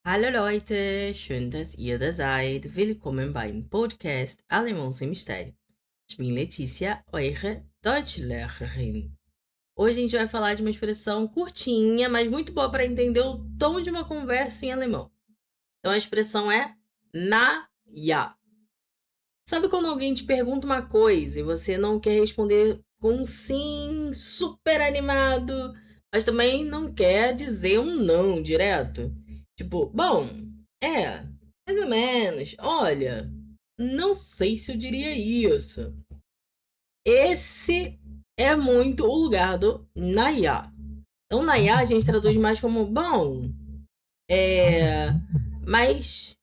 Hallo Leute, schön, dass ihr da seid. Willkommen beim Podcast Alemão Sem Mistério. Ich bin Letícia, eure Deutschlehrerin. Hoje a gente vai falar de uma expressão curtinha, mas muito boa para entender o tom de uma conversa em alemão. Então a expressão é na ja. Sabe quando alguém te pergunta uma coisa e você não quer responder com um sim super animado, mas também não quer dizer um não direto? Tipo, bom, mais ou menos, olha, não sei se eu diria isso. Esse é muito o lugar do naja. Então, naja a gente traduz mais como, bom, mas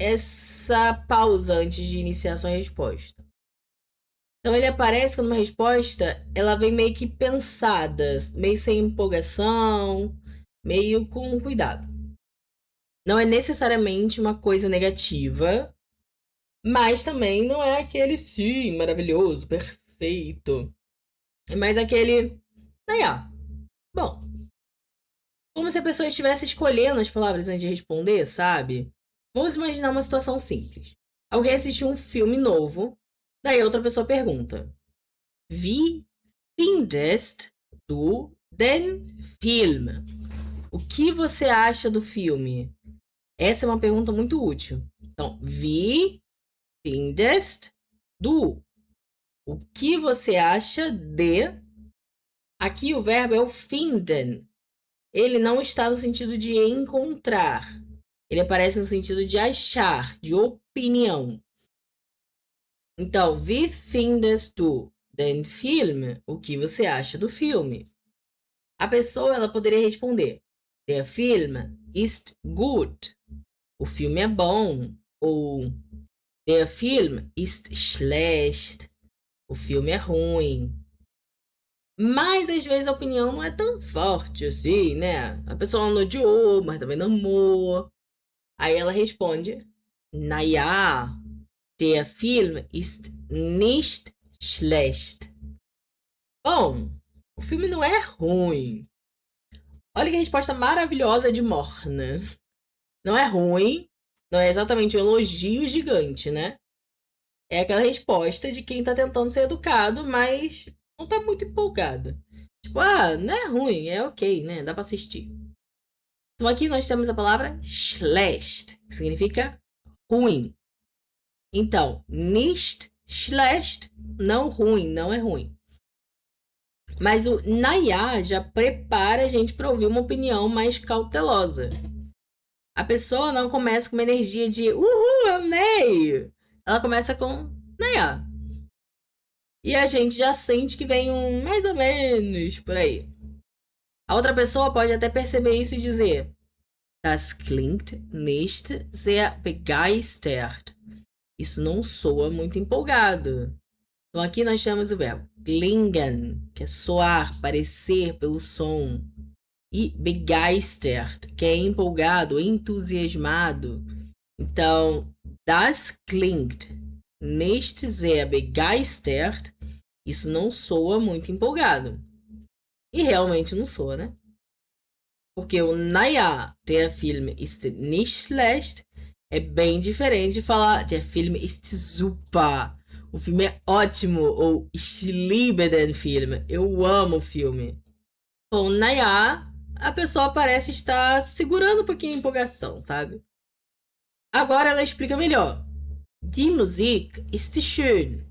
essa pausa antes de iniciar sua resposta. Então ele aparece quando uma resposta ela vem meio que pensada, meio sem empolgação, meio com cuidado. Não é necessariamente uma coisa negativa, mas também não é aquele sim, maravilhoso, perfeito. É mais aquele, bom, como se a pessoa estivesse escolhendo as palavras antes de responder, sabe? Vamos imaginar uma situação simples. Alguém assistiu um filme novo, daí outra pessoa pergunta: Wie findest du den Film? O que você acha do filme? Essa é uma pergunta muito útil. Então, wie findest du? O que você acha de? Aqui o verbo é o finden. Ele não está no sentido de encontrar. Ele aparece no sentido de achar, de opinião. Então, wie findest du den Film? O que você acha do filme? A pessoa ela poderia responder: Der Film ist gut. O filme é bom. Ou Der Film ist schlecht. O filme é ruim. Mas às vezes a opinião não é tão forte assim, né? A pessoa não odiou, mas também não amou. Aí ela responde: Naja, der Film ist nicht schlecht. Bom, o filme não é ruim. Olha que resposta maravilhosa de Morna. Não é ruim, não é exatamente um elogio gigante, né? É aquela resposta de quem tá tentando ser educado, mas não tá muito empolgado. Tipo, não é ruim, é ok, né? Dá pra assistir. Então aqui nós temos a palavra schlecht, que significa ruim. Então, nicht schlecht, não ruim, não é ruim. Mas o naja já prepara a gente para ouvir uma opinião mais cautelosa. A pessoa não começa com uma energia de uhul, amei! Ela começa com naja. E a gente já sente que vem um mais ou menos por aí. A outra pessoa pode até perceber isso e dizer: Das klingt nicht sehr begeistert. Isso não soa muito empolgado. Então aqui nós temos o verbo klingen, que é soar, parecer pelo som. E begeistert, que é empolgado, entusiasmado. Então, das klingt nicht sehr begeistert, isso não soa muito empolgado. E realmente não soa, né? Porque o naja, der Film ist nicht schlecht, é bem diferente de falar der Film ist super. O filme é ótimo, ou ich liebe den Film, eu amo o filme. Com naja, a pessoa parece estar segurando um pouquinho a empolgação, sabe? Agora ela explica melhor. Die Musik ist schön,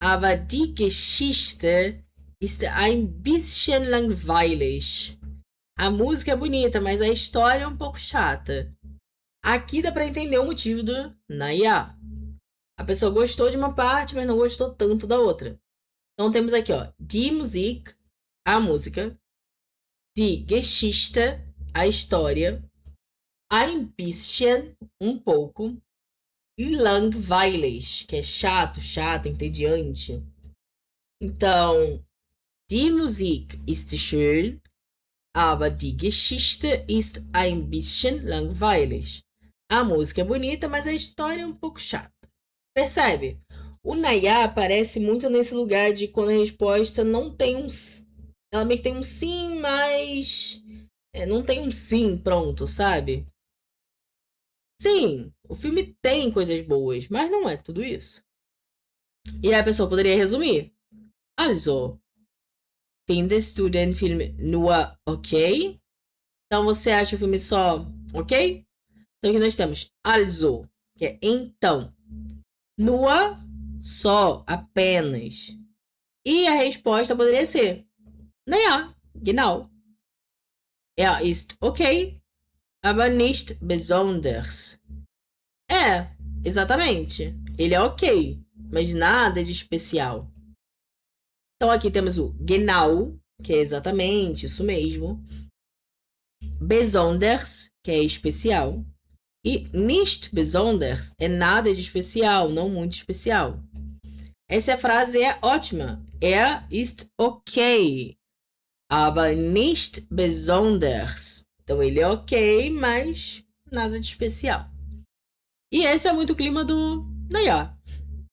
aber die Geschichte ist ein bisschen langweilig. A música é bonita, mas a história é um pouco chata. Aqui dá para entender o motivo do naja. A pessoa gostou de uma parte, mas não gostou tanto da outra. Então temos aqui, ó, die Musik, a música, die Geschichte, a história, ein bisschen, um pouco, e langweilig, que é chato, chata, entediante. Então, die Musik ist schön, aber die Geschichte ist ein bisschen langweilig. A música é bonita, mas a história é um pouco chata. Percebe? O naja aparece muito nesse lugar de quando a resposta não tem um. Ela meio que tem um sim, mas. Não tem um sim pronto, sabe? Sim, o filme tem coisas boas, mas não é tudo isso. E aí a pessoa poderia resumir. Also, findest du den Film nur okay? Então você acha o filme só ok? Então aqui nós temos also, que é então. Nur, só, apenas. E a resposta poderia ser naja, genau. Er ist okay, aber nicht besonders. É, exatamente. Ele é ok, mas nada de especial. Então aqui temos o genau, que é exatamente isso mesmo. Besonders, que é especial. E nicht besonders é nada de especial, não muito especial. Essa frase é ótima. Er ist okay, aber nicht besonders. Então ele é ok, mas nada de especial. E esse é muito o clima do naja.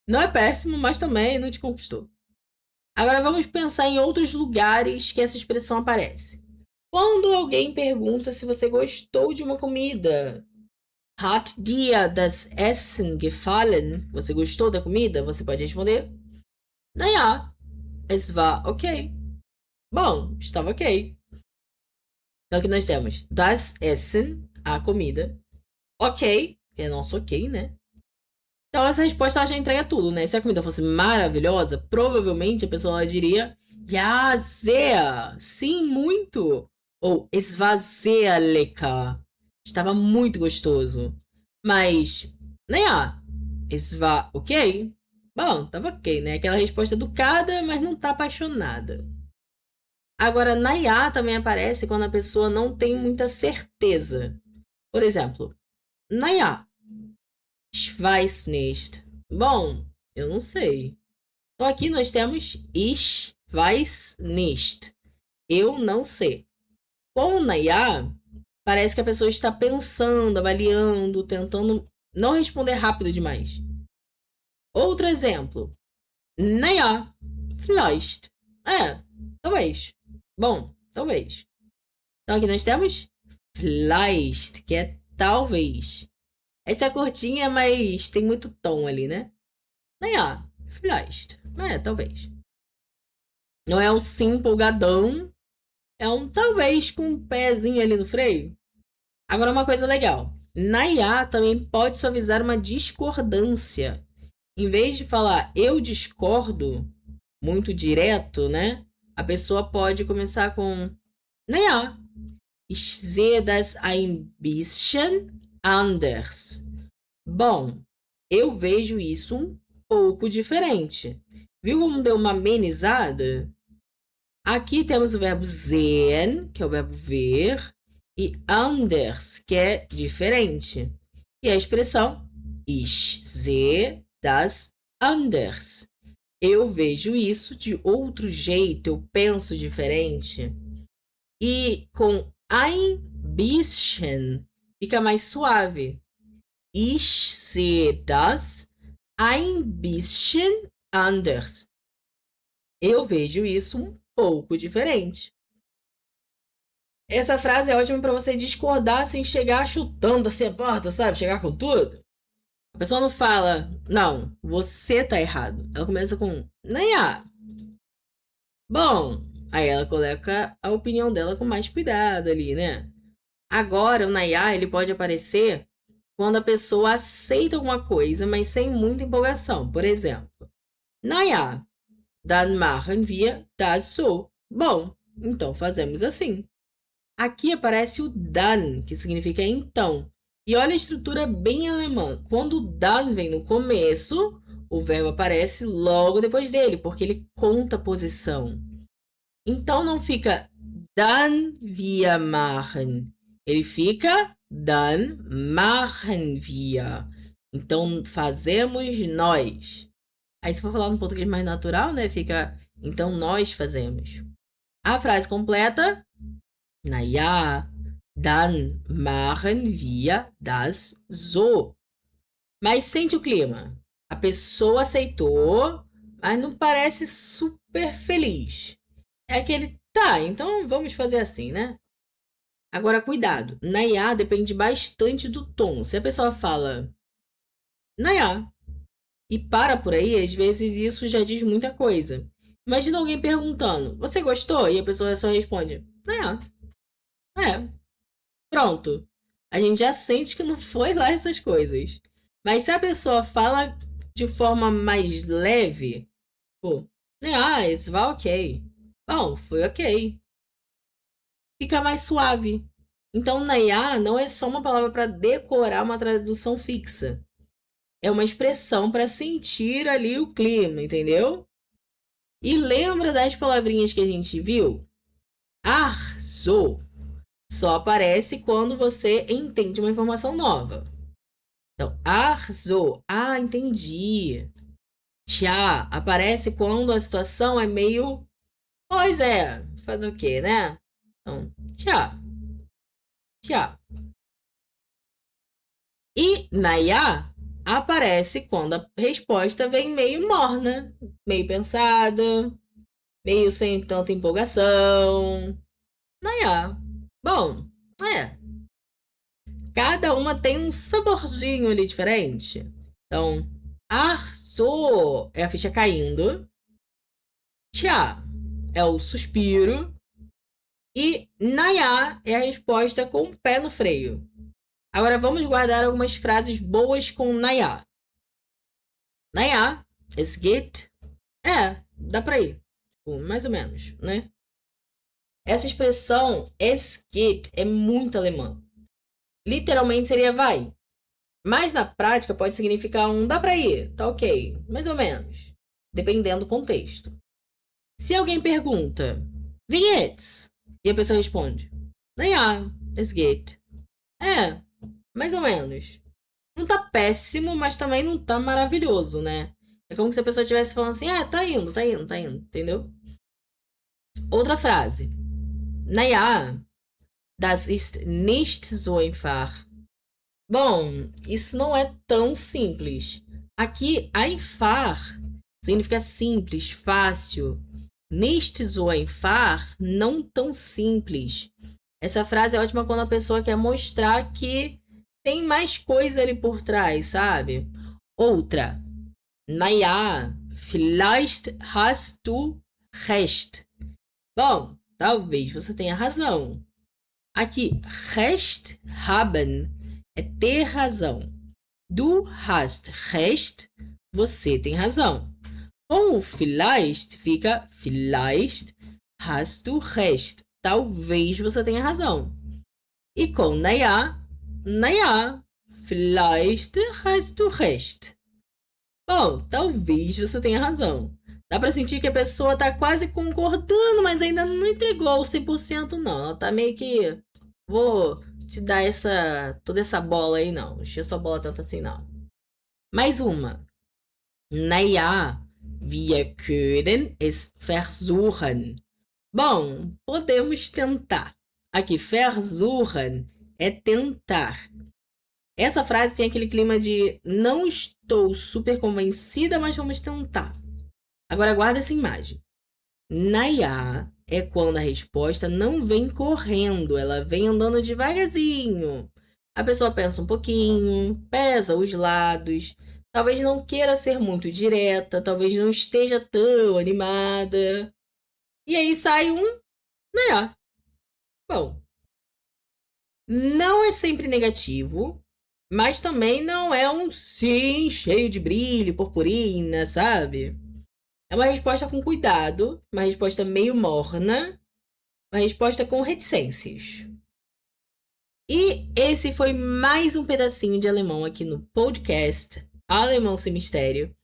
Não é péssimo, mas também não te conquistou. Agora vamos pensar em outros lugares que essa expressão aparece. Quando alguém pergunta se você gostou de uma comida, hat dir das Essen gefallen? Você gostou da comida? Você pode responder, naja, es war okay. Bom, estava ok. Então aqui nós temos das Essen, a comida, ok, que é nosso ok, né? Então essa resposta ela já entrega tudo, né? Se a comida fosse maravilhosa, provavelmente a pessoa diria ja, sehr, sim, muito. Ou es war sehr lecker, estava muito gostoso. Mas, naja, es war ok? Bom, tava ok, né? Aquela resposta educada, mas não tá apaixonada. Agora, naja também aparece quando a pessoa não tem muita certeza. Por exemplo, naja, ich weiß nicht. Bom, eu não sei. Então aqui nós temos ich weiß nicht. Eu não sei. Com o naja, parece que a pessoa está pensando, avaliando, tentando não responder rápido demais. Outro exemplo. Naja, vielleicht. É, talvez. Bom, talvez. Então aqui nós temos vielleicht, que é talvez. Essa é curtinha, mas tem muito tom ali, né? Naja, vielleicht. É, talvez. Não é um sim empolgadão, é um talvez com um pezinho ali no freio. Agora uma coisa legal. Naja também pode suavizar uma discordância. Em vez de falar eu discordo, muito direto, né? A pessoa pode começar com naja, ich sehe das ein bisschen anders. Bom, eu vejo isso um pouco diferente. Viu como deu uma amenizada? Aqui temos o verbo sehen, que é o verbo ver, e anders, que é diferente. E a expressão ich sehe das anders. Eu vejo isso de outro jeito, eu penso diferente. E com ein bisschen fica mais suave. Ich sehe das ein bisschen anders. Eu vejo isso um pouco diferente. Essa frase é ótima para você discordar sem chegar chutando assim a porta, sabe? Chegar com tudo. A pessoa não fala, não, você tá errado. Ela começa com, naja. Bom, aí ela coloca a opinião dela com mais cuidado ali, né? Agora, o naja, ele pode aparecer quando a pessoa aceita alguma coisa, mas sem muita empolgação. Por exemplo, naja, dann machen wir das so. Bom, então fazemos assim. Aqui aparece o dann, que significa então. E olha a estrutura bem alemã. Quando o dann vem no começo, o verbo aparece logo depois dele, porque ele conta a posição. Então não fica dann wir machen. Ele fica dann machen wir. Então fazemos nós. Aí se for falar no português mais natural, né, fica então nós fazemos. A frase completa, naja, dann machen wir das so. Mas sente o clima. A pessoa aceitou, mas não parece super feliz. É aquele, tá, então vamos fazer assim, né? Agora, cuidado. Na IA depende bastante do tom. Se a pessoa fala na IA e para por aí, às vezes isso já diz muita coisa. Imagina alguém perguntando, você gostou? E a pessoa só responde, na IA. É, pronto. A gente já sente que não foi lá essas coisas. Mas se a pessoa fala de forma mais leve, pô, isso vai ok. Bom, foi ok. Fica mais suave. Então, na IA não é só uma palavra para decorar uma tradução fixa. É uma expressão para sentir ali o clima, entendeu? E lembra das palavrinhas que a gente viu? Arzo só aparece quando você entende uma informação nova. Então, arzo, entendi. Tchá aparece quando a situação é meio. Pois é, fazer o quê, né? Então, tchá, tchá. E na IA aparece quando a resposta vem meio morna, meio pensada, meio sem tanta empolgação. Na IA. Bom, é. Cada uma tem um saborzinho ali diferente. Então, arso é a ficha caindo. Tchá é o suspiro. E Nayá é a resposta com o pé no freio. Agora vamos guardar algumas frases boas com Nayá. Nayá, es geht. Dá pra ir. Tipo, mais ou menos, né? Essa expressão es geht é muito alemã. Literalmente seria vai. Mas na prática pode significar um dá pra ir, tá ok, mais ou menos. Dependendo do contexto. Se alguém pergunta, wie geht's? E a pessoa responde, naja, es geht. Mais ou menos. Não tá péssimo, mas também não tá maravilhoso, né? É como se a pessoa estivesse falando assim, tá indo, entendeu? Outra frase. Naja, das ist nicht so einfach. Bom, isso não é tão simples. Aqui, einfach significa simples, fácil. Nicht so einfach, não tão simples. Essa frase é ótima quando a pessoa quer mostrar que tem mais coisa ali por trás, sabe? Outra. Naja, vielleicht hast du recht. Bom, talvez você tenha razão. Aqui, recht haben é ter razão. Du hast recht, você tem razão. Com o vielleicht fica vielleicht hast du recht. Talvez você tenha razão. E com naja, vielleicht hast du recht. Bom, talvez você tenha razão. Dá pra sentir que a pessoa tá quase concordando, mas ainda não entregou 100% não. Ela tá meio que... Vou te dar toda essa bola aí, não. Encher sua bola tanto assim, não. Mais uma. Naja, wir können es versuchen. Bom, podemos tentar. Aqui, versuchen é tentar. Essa frase tem aquele clima de não estou super convencida, mas vamos tentar. Agora guarda essa imagem. Naja é quando a resposta não vem correndo, ela vem andando devagarzinho. A pessoa pensa um pouquinho, pesa os lados, talvez não queira ser muito direta, talvez não esteja tão animada. E aí sai um naja. Bom, não é sempre negativo, mas também não é um sim cheio de brilho, purpurina, sabe? É uma resposta com cuidado, uma resposta meio morna, uma resposta com reticências. E esse foi mais um pedacinho de alemão aqui no podcast Alemão Sem Mistério.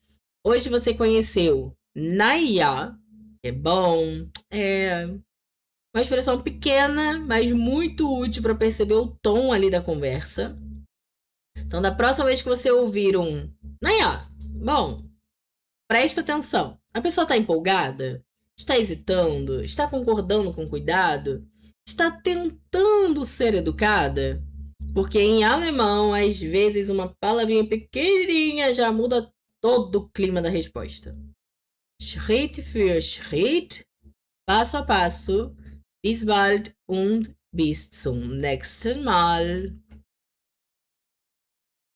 Hoje você conheceu naja, que é bom, é uma expressão pequena, mas muito útil para perceber o tom ali da conversa. Então, da próxima vez que você ouvir um naja, bom, presta atenção. A pessoa está empolgada? Está hesitando? Está concordando com cuidado? Está tentando ser educada? Porque em alemão, às vezes, uma palavrinha pequenininha já muda todo o clima da resposta. Schritt für Schritt, passo a passo. Bis bald und Bis zum nächsten Mal.